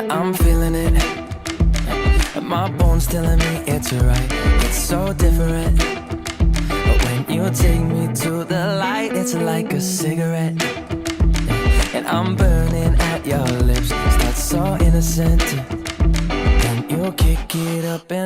I'm feeling it. My bones telling me it's right. It's so different. But when you take me to the light, it's like a cigarette. And I'm burning at your lips. Start so innocent. Then you kick it up and